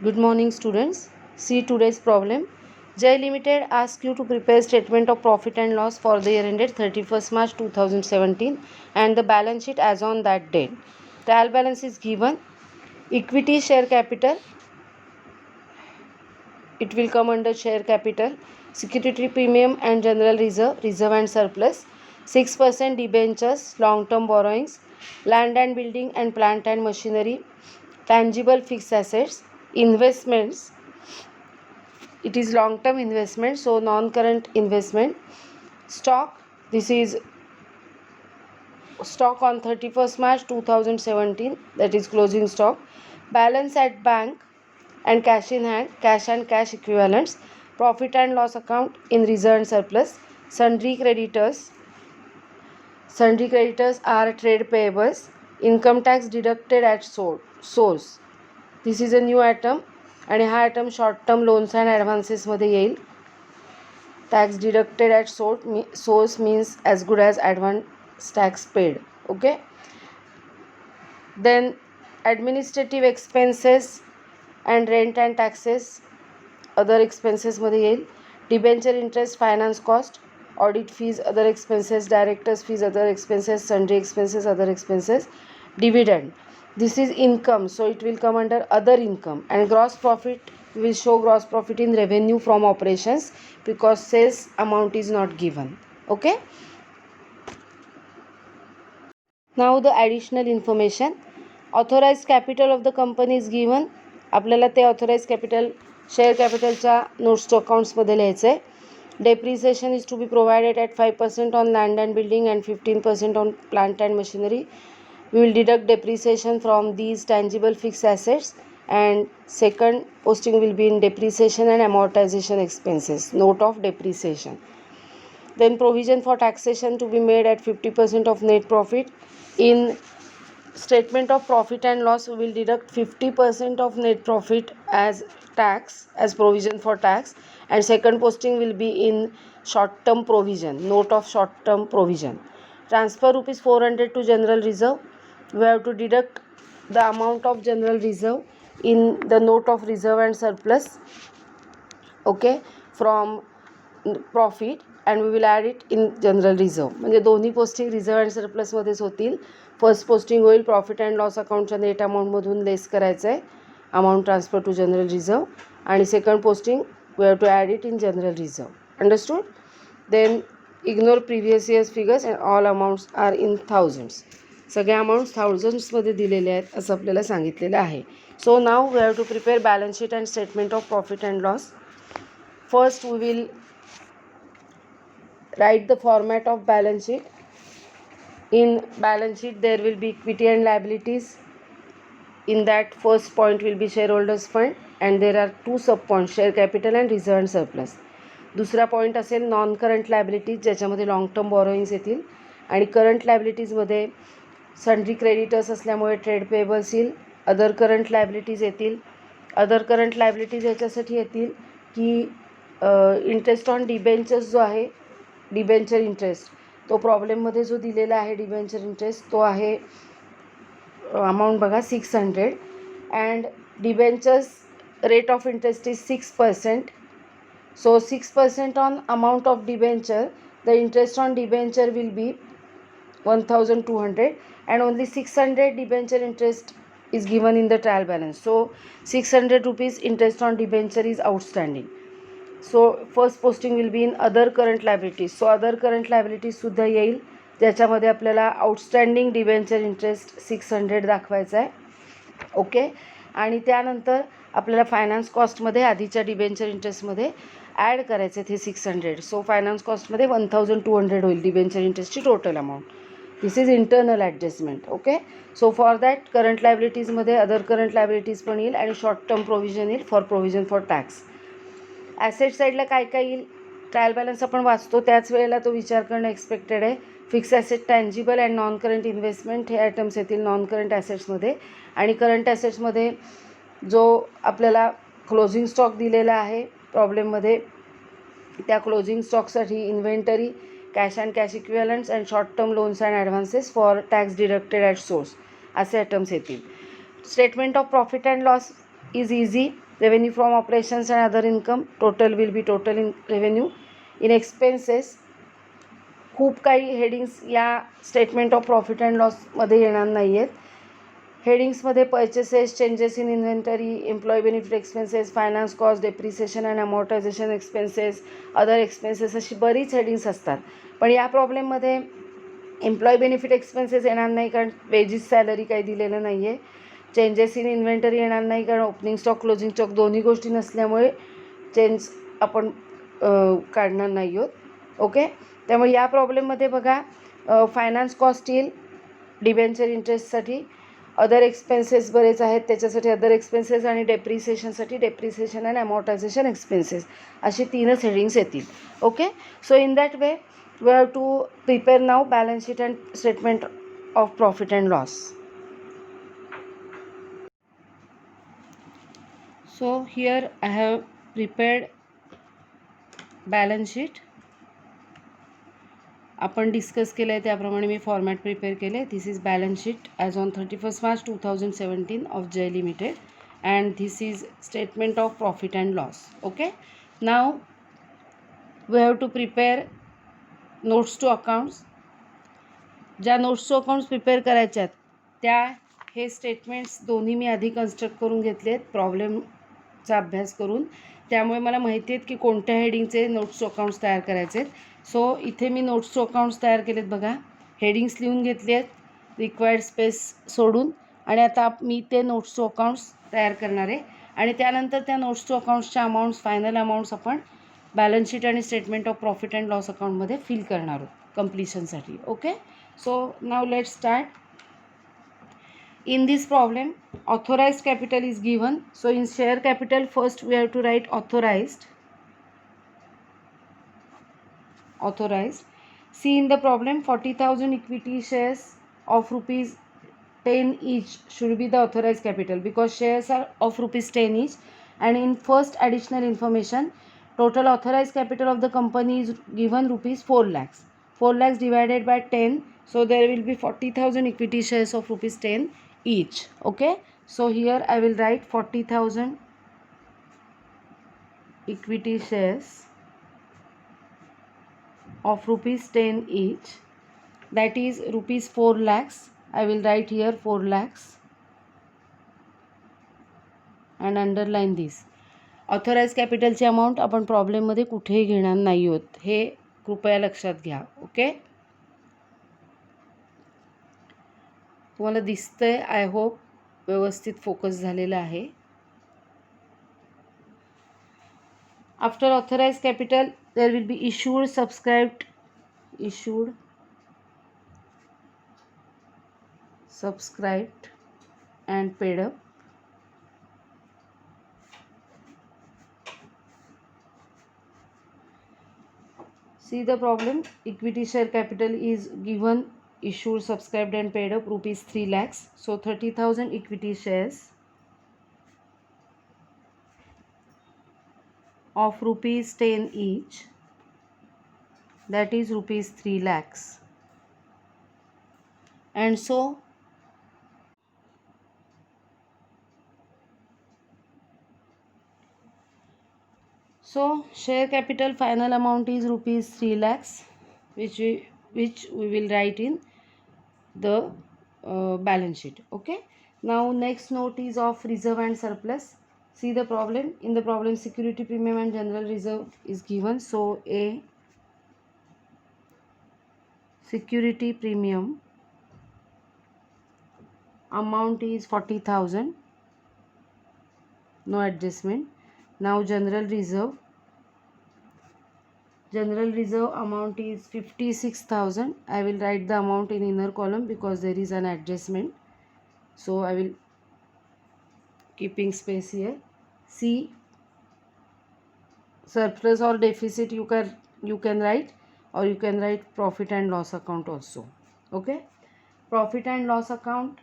Good morning, students. See today's problem. Jai Limited asks you to prepare statement of profit and loss for the year ended 31st March 2017 and the balance sheet as on that date. Trial balance is given. Equity share capital. It will come under share capital. Security premium and general reserve, reserve and surplus. 6% debentures, long-term borrowings, land and building and plant and machinery, tangible fixed assets, investments. It is long term investment, so non current investment. Stock, this is stock on 31st March 2017, that is closing stock. Balance at bank and cash in hand, cash and cash equivalents. Profit and loss account in reserve and surplus. Sundry creditors are trade payables. Income tax deducted at source. This is a new item आणि हा item short term loans and ॲडव्हान्सेसमध्ये येईल. Tax deducted at source means as good as advance tax paid. Okay. Then administrative expenses and rent and taxes other एक्सपेन्सेसमध्ये येईल. Debenture interest, finance cost, audit fees, other expenses, directors fees, other expenses, sundry expenses, other expenses. Dividend, this is income, so it will come under other income. And gross profit, we will show gross profit in revenue from operations because sales amount is not given. Okay. Now the additional information. Authorized capital of the company is given. आपल्याला ते authorized capital share capitalच्या notes to accounts मध्ये लिहायचं आहे. Depreciation is to be provided at 5% on land and building and 15% on plant and machinery. We will deduct depreciation from these tangible fixed assets, and second posting will be in depreciation and amortization expenses, note of depreciation. Then provision for taxation to be made at 50% of net profit. In statement of profit and loss, we will deduct 50% of net profit as tax, as provision for tax, and second posting will be in short term provision, note of short term provision. Transfer rupees 400 to general reserve. We have to deduct the amount of general reserve in the note of reserve and surplus, okay, from profit, and we will add it in general reserve. म्हणजे दोन्ही posting reserve and सरप्लसमध्येच होतील. First posting होईल profit and loss अकाउंटच्या net अमाऊंटमधून less करायचं आहे amount transfer to general reserve, आणि second posting we have to add it in general reserve. Understood. Then ignore previous years figures and all amounts are in thousands. सगळे amounts थाउजंड्समध्ये दिलेले आहेत असं आपल्याला सांगितलेलं आहे. So now we have to prepare balance sheet and statement of profit and loss. First we will write the format of balance sheet. In balance sheet there will be equity and liabilities. In that first point will be shareholders fund, and there are two sub points, share capital and reserve and surplus. दुसरा point असेल non current liabilities, ज्याच्यामध्ये long term borrowings येतील, आणि current लायबिलिटीजमध्ये sundry creditors असल्यामुळे trade payables येईल. Other current liabilities येतील. Other current liabilities याच्यासाठी येतील की इंटरेस्ट ऑन डिबेंचर्स जो आहे, डिबेंचर इंटरेस्ट, तो प्रॉब्लेममध्ये जो दिलेला आहे डिबेंचर इंटरेस्ट तो आहे अमाऊंट बघा 600, and debentures rate of interest is 6%. So 6% on amount of debenture, the interest on debenture will be 1200, and only 600 debenture interest is given in the trial balance. So 600 rupees interest on debenture is outstanding. So first posting will be in other current liabilities. So other current liabilities सुद्धा येईल, ज्याच्यामध्ये आपल्याला outstanding debenture interest 600 दाखवायचा आहे. Okay. आणि त्यानंतर आपल्याला finance कॉस्टमध्ये आधीच्या डिबेंचर इंटरेस्टमध्ये ॲड करायचे ते 600. सो फायनान्स कॉस्टमध्ये 1200 होईल डिबेंचर इंटरेस्टची total amount. This is internal adjustment. Okay. So for that current लायबिलिटीजमध्ये अदर करंट लायबिलिटीज पण येईल आणि शॉर्ट टर्म प्रोव्हिजन येईल for provision for tax. Asset साईडला काय काय येईल, ट्रायल बॅलन्स आपण वाचतो त्याच वेळेला तो विचार करणं एक्सपेक्टेड आहे. Fix asset, tangible and non current investment हे आयटम्स येतील नॉन करंट ॲसेट्समध्ये. आणि करंट ॲसेट्समध्ये जो आपल्याला क्लोजिंग स्टॉक दिलेला आहे प्रॉब्लेममध्ये, त्या क्लोजिंग स्टॉकसाठी inventory, cash and cash equivalents and short term loans and advances for tax deducted at source असे आयटम्स येतील. Statement of profit and loss is easy. revenue from operations and other income, total will be total in revenue. In expenses खूप काही headings या statement of profit and लॉसमध्ये येणार नाही आहेत. हेडिंग्समध्ये purchases, changes in inventory, employee benefit expenses, finance cost, depreciation and amortisation expenses, other expenses अशी बरीच हेडिंग्स असतात. पण या प्रॉब्लेममध्ये एम्प्लॉई बेनिफिट एक्सपेन्सेस येणार नाही कारण वेजेस सॅलरी काही दिलेलं नाही आहे. चेंजेस इन इन्व्हेंटरी येणार नाही कारण ओपनिंग स्टॉक क्लोजिंग स्टॉक दोन्ही गोष्टी नसल्यामुळे चेंज आपण काढणार नाही आहोत. ओके, त्यामुळे या प्रॉब्लेममध्ये बघा फायनान्स कॉस्ट येईल डिबेंचर इंटरेस्टसाठी, अदर एक्सपेन्सेस बरेच आहेत त्याच्यासाठी अदर एक्सपेन्सेस, आणि डेप्रिसिएशनसाठी डेप्रिसिएशन अँड अमॉर्टायझेशन एक्सपेन्सेस अशी 3च हेडिंग्स येतील. Okay, so in that way we have to prepare now balance sheet and statement of profit and loss. So here I have prepared balance sheet. आपण discuss केलं आहे त्याप्रमाणे मी format prepare केले. This is balance sheet as on 31 March 2017 of Jai limited and this is statement of profit and loss. Okay, now we have to prepare notes to accounts. ज्या notes to accounts prepare करायच्या आहेत त्या हे statements दोन्ही मी आधी construct करून घेतले आहेत प्रॉब्लेमचा अभ्यास करून. त्यामुळे मला माहिती आहेत की कोणत्या हेडिंगचे नोट्स टू अकाउंट्स तयार करायचे आहेत. सो इथे मी नोट्स टू अकाउंट्स तयार केलेत बघा, हेडिंग्स लिहून घेतली आहेत रिक्वायर्ड स्पेस सोडून, आणि आता मी ते नोट्स टू अकाउंट्स तयार करणार आहे. आणि त्यानंतर त्या नोट्स टू अकाउंट्सच्या अमाऊंट्स, फायनल अमाऊंट्स आपण बॅलन्स शीट आणि statement of profit and loss अकाउंटमध्ये फिल करणार आहोत कंप्लिशनसाठी. Okay, so now let's start. In this problem authorized capital is given. So in share capital first we have to write authorized. See in the problem 40,000 equity shares of rupees 10 each should be the authorized capital because shares are of rupees 10 each. And in first additional information total authorized capital of the company is given rupees 4 lakhs. 4 lakhs divided by 10, so there will be 40,000 equity shares of rupees 10 each. Okay, so here I will write 40,000 equity shares of rupees 10 each, that is rupees 4 lakhs. I will write here 4 lakhs and underline this. Authorise कॅपिटलची amount आपण प्रॉब्लेममध्ये कुठेही घेणार नाही आहोत, हे कृपया लक्षात घ्या. ओके, तुम्हाला दिसतंय आय होप व्यवस्थित फोकस झालेला आहे. After authorise capital there will be issued, subscribed and paid up. See the problem, equity share capital is given, issued, subscribed and paid up rupees 3 lakhs. So 30,000 equity shares of rupees 10 each, that is rupees 3 lakhs. And so share capital final amount is rupees 3 lakhs which we will write in the balance sheet. Okay, now next note is of reserve and surplus. See the problem, in the problem security premium and general reserve is given. So a security premium amount is 40,000, no adjustment. Now general reserve amount is 56,000. I will write the amount in inner column because there is an adjustment, so I will keeping space here. C surplus or deficit you can write, or you can write profit and loss account also. Okay, profit and loss account.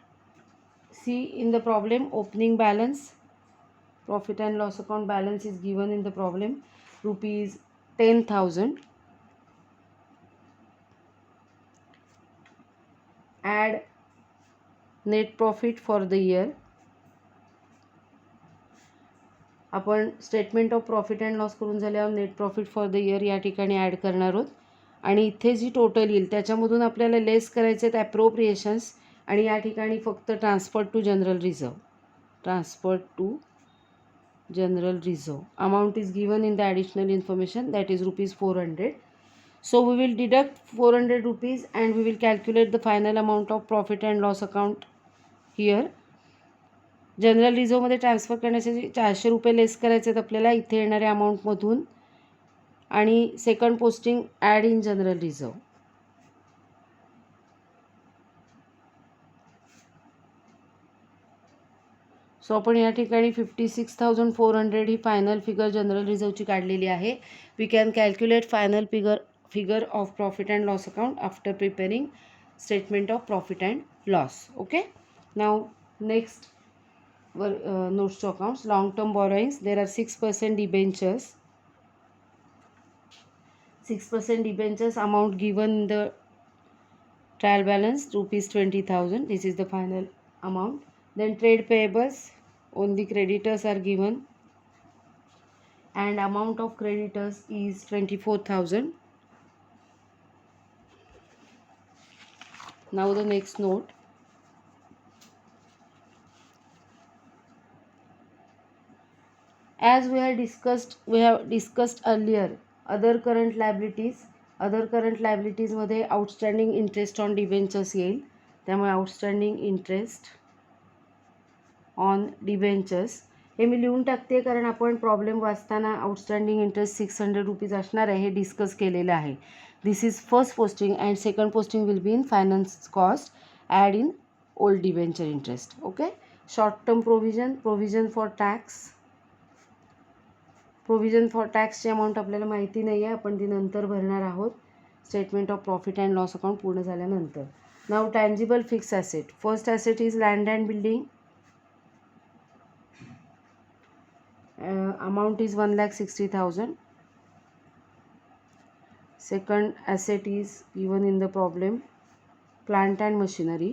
See in the problem opening balance, profit and loss account balance is given in the problem rupees 10,000. Add net profit for the year. आपण statement of profit and loss करून झाल्यावर net profit for the year या ठिकाणी add करणार आहोत आणि इथे जी total येईल त्याच्यामधून आपल्याला लेस करायचे आहेत ॲप्रोप्रिएशन्स आणि या ठिकाणी फक्त transfer to general reserve. Transfer to general reserve amount is given in the additional information, that is rupees 400. So we will deduct 400 rupees and we will calculate the final amount of profit and loss account here. General रिझर्वमध्ये transfer करण्यासाठी 400 रुपये less करायचे आहेत आपल्याला इथे येणाऱ्या अमाऊंटमधून आणि second posting add in general reserve. So आपण या ठिकाणी 56,400 ही फायनल फिगर जनरल रिझर्वची काढलेली आहे. We can calculate final figure of profit and loss account after preparing statement of profit and loss. Okay, now next notes to accounts. Long term borrowings, there are 6% debentures. 6% debentures amount given in the trial balance rupees 20,000. This is the final amount. Then trade payables, only creditors are given and amount of creditors is 24,000. Now the next note. As we have discussed earlier, other current liabilities मध्ये outstanding interest on debentures येईल. त्यामुळे outstanding interest on debentures हे मी लिहून टाकते कारण आपण problem वाचताना outstanding interest 600 rupees असणार आहे हे डिस्कस केलेलं आहे. This is first posting and second posting will be in finance cost add in old debenture interest. Okay, short term provision for टॅक्सची अमाऊंट आपल्याला माहिती नाही आहे, आपण ती नंतर भरणार आहोत statement of profit and loss account पूर्ण झाल्यानंतर. Now tangible fix asset. First asset is land and building. Amount is 1,60,000. Second asset is given in the problem, plant and machinery.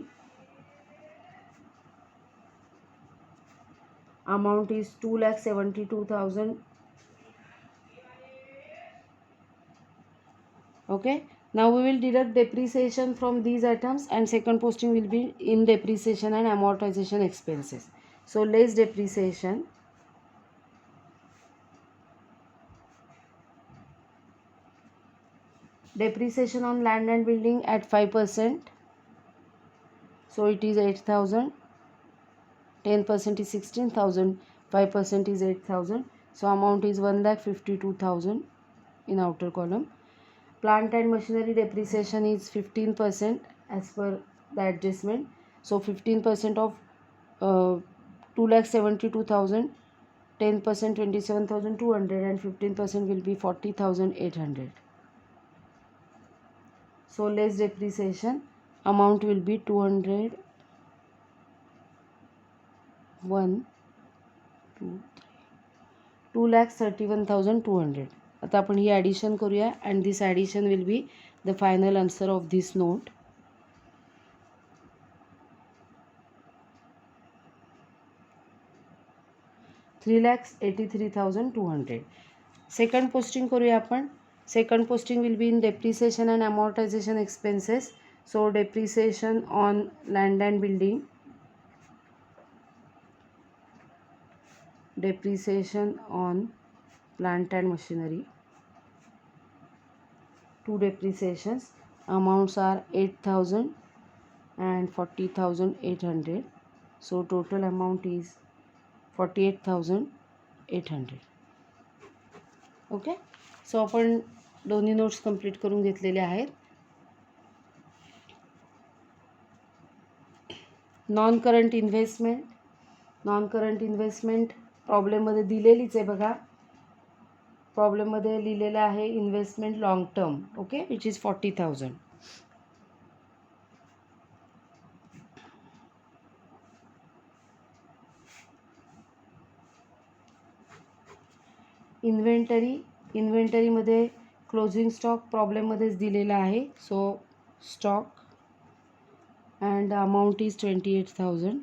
Amount is 2,72,000. Okay, now we will deduct depreciation from these items and second posting will be in depreciation and amortization expenses. So less depreciation. Depreciation on land and building at 5%. So it is 8,000. 10% is 16,000. 5% is 8,000. So amount is 1,52,000 in outer column. Plant and machinery depreciation is 15% as per the adjustment. So 15% of 2,72,000. 10% 27,200 and 15% will be 40,800. So less depreciation, amount will be 200. 2,31,200. आता आपण ही addition करूया and this addition will be the final answer of this note. $3,83,200. Second posting करूया आपण. Second posting will be in depreciation and amortization expenses. So depreciation on land and building, depreciation on plant and machinery, two depreciations, amounts are 8,000 and 40,800. So total amount is 48,800. Okay, so आपण दोन्ही notes complete करून घेतलेले आहेत. Non current investment प्रॉब्लेममध्ये दिलेलीच आहे बघा. प्रॉब्लेममध्ये लिहिलेलं आहे investment long term. Okay, which is 40,000. इन्व्हेंटरीमध्ये क्लोजिंग स्टॉक प्रॉब्लेममध्येच दिलेला आहे. So stock and amount is 28,000.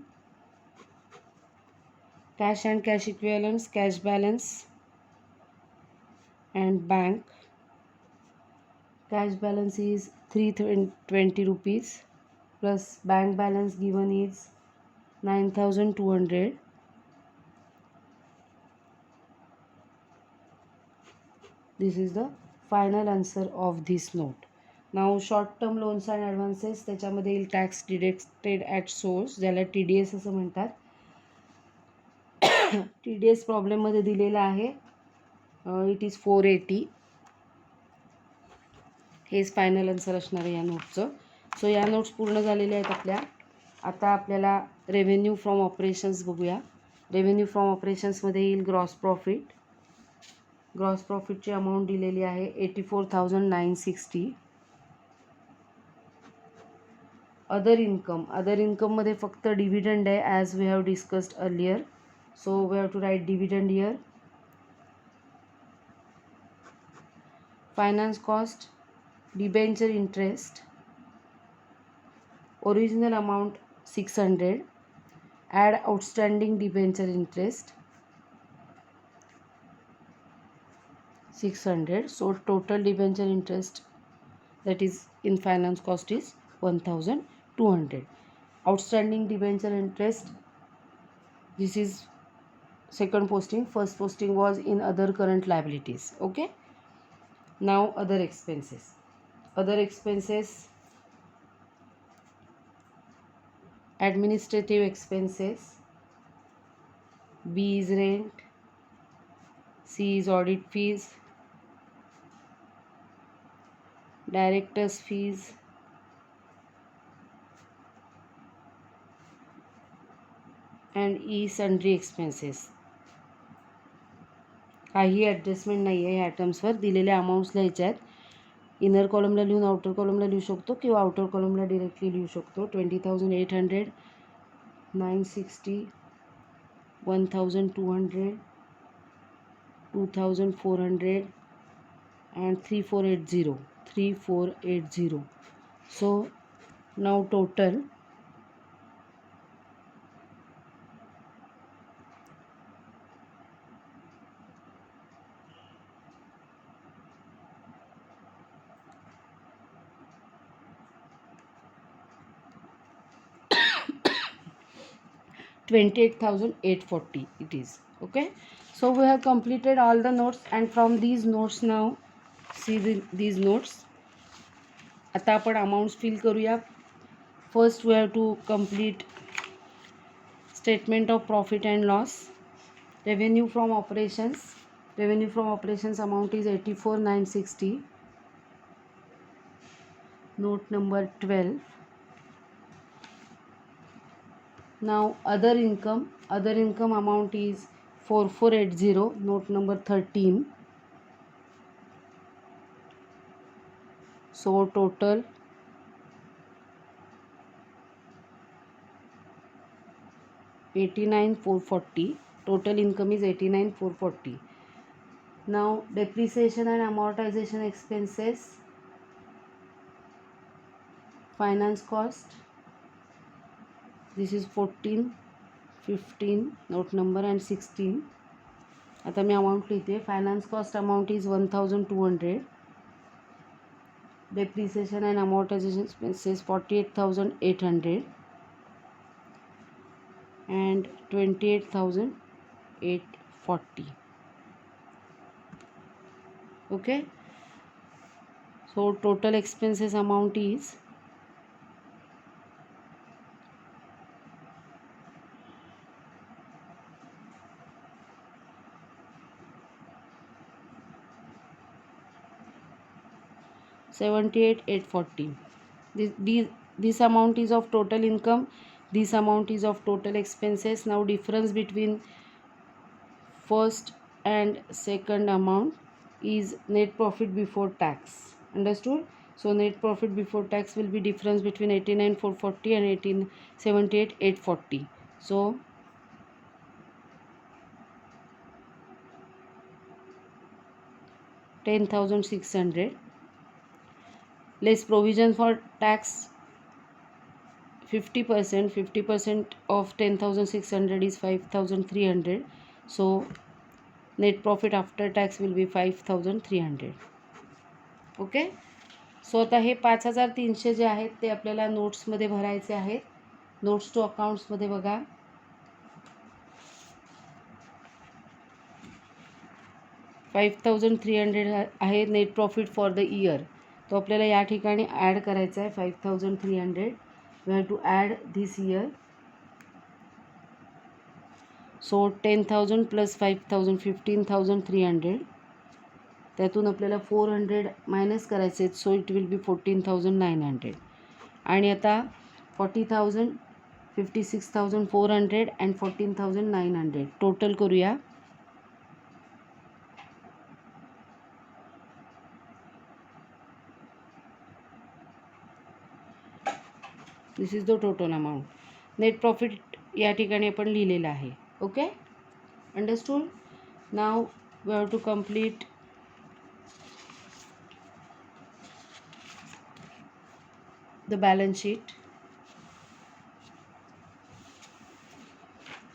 cash and cash equivalents, cash balance and bank. Cash balance is 320 rupees plus bank balance given is 9200. This is the final answer of this note. Now short term loans and advances त्याच्यामध्ये येईल tax deducted at source, ज्याला TDS असं म्हणतात. TDS प्रॉब्लेममध्ये दिलेला आहे, it is 480. H final answer असणार आहे या नोटचं. सो या नोट्स पूर्ण झालेल्या आहेत आपल्या. आता आपल्याला रेव्हेन्यू फ्रॉम ऑपरेशन्स बघूया. रेव्हेन्यू फ्रॉम ऑपरेशन्समध्ये येईल ग्रॉस प्रॉफिट. ग्रॉस प्रॉफिटची अमाऊंट दिलेली आहे 84,960. अदर इन्कम, अदर इन्कममध्ये फक्त डिव्हिडंड आहे as we have discussed earlier. So we have to write dividend here. Finance cost, debenture interest, original amount 600, add outstanding debenture interest 600. So total debenture interest that is in finance cost is 1200. Outstanding debenture interest, this is second posting. First posting was in other current liabilities. Okay. Now other expenses. Other expenses, administrative expenses. B is rent, C is audit fees, directors fees, and E sundry expenses. काही adjustment नाही आहे ह्या आयटम्सवर. दिलेल्या amounts लिहायच्या आहेत. Inner कॉलमला लिहून outer कॉलमला लिहू शकतो किंवा आउटर कॉलमला डिरेक्टली लिहू शकतो. 20,800, 960, 1,200, 2,400 and 3,480. 3,480. So now total 28,840 it is. Okay, so we have completed all the notes, and from these notes now see these notes. आता आपण अमाउंट्स फिल करूया. First we have to complete statement of profit and loss. Revenue from operations. Revenue from operations amount is 84,960. Note number 12. Now other income amount is 4,480. Note number 13. So total 89,440. Total income is 89,440. Now depreciation and amortization expenses, finance cost, this is 14, 15, note number, and 16. आता मी amount लिहिते. Finance cost amount is 1,200. depreciation and amortization expenses 48,800 and 28,840. Okay, so total expenses amount is 78,840. This amount is of total income. This amount is of total expenses. Now difference between first and second amount is net profit before tax. Understood? So net profit before tax will be difference between 89,440 and 78,840. So 10,600 less provision for tax 50% of 10,600 is 5,300. So net profit after tax will be 5,300. Okay. सो आता हे 5,300 जे आहेत ते आपल्याला नोट्समध्ये भरायचे आहेत. Notes to अकाउंट्समध्ये बघा. $5,300 आहे net profit for the year. तो आपल्याला या ठिकाणी ॲड करायचा आहे 5,300. We have to add this year. So 10,000 plus 5,000 15,300. त्यातून आपल्याला 400 मायनस करायचे आहेत. So it will be 14,900. आणि आता 40,000 56,400 अँड 14,900 टोटल करूया. This is the total amount. Net profit या ठिकाणी आपण लिहिलेलं आहे. Okay, understood. Now we have to complete the balance sheet.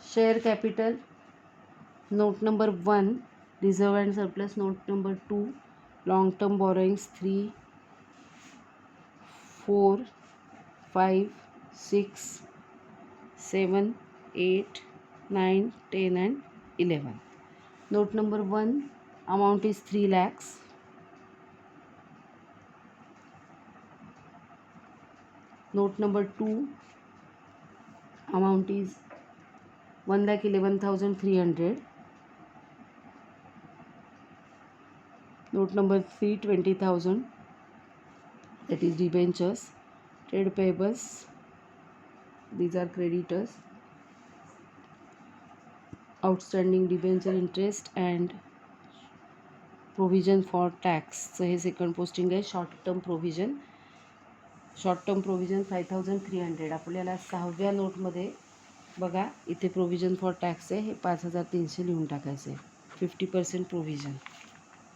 Share capital, note number 1 reserve and surplus, note number 2 long term borrowings 3 4 5 6 7 8 9 10 and 11. Note number 1 amount is 3 lakhs. Note number 2 amount is 1,11,300. Note number 3 20,000, that is debentures. Trade payables, these are creditors. Outstanding debenture interest and provision for tax. So हे second posting आहे. Short term provision. Short term provision 5,300. आपल्याला 6व्या नोटमध्ये बघा इथे provision for tax आहे. हे 5,300 लिहून टाकायचं आहे. 50% provision.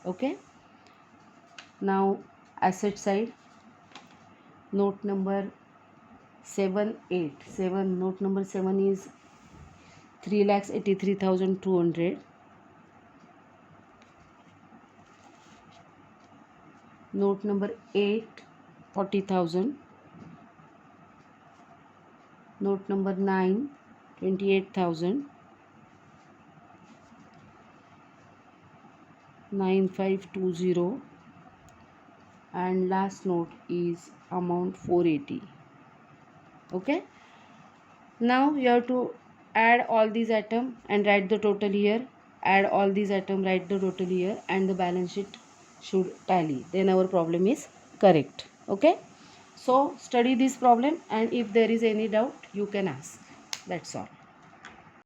Okay. Now asset side. Note number 7 8 7. Note number 7 is 3,83,200. Note number 8 40,000. Note number 9 28,000. 9520. And last note is amount 480. Okay. Now you have to add all these items and write the total here. Add all these items, write the total here, and the balance sheet should tally. Then our problem is correct. Okay. So study this problem, and if there is any doubt you can ask. That's all.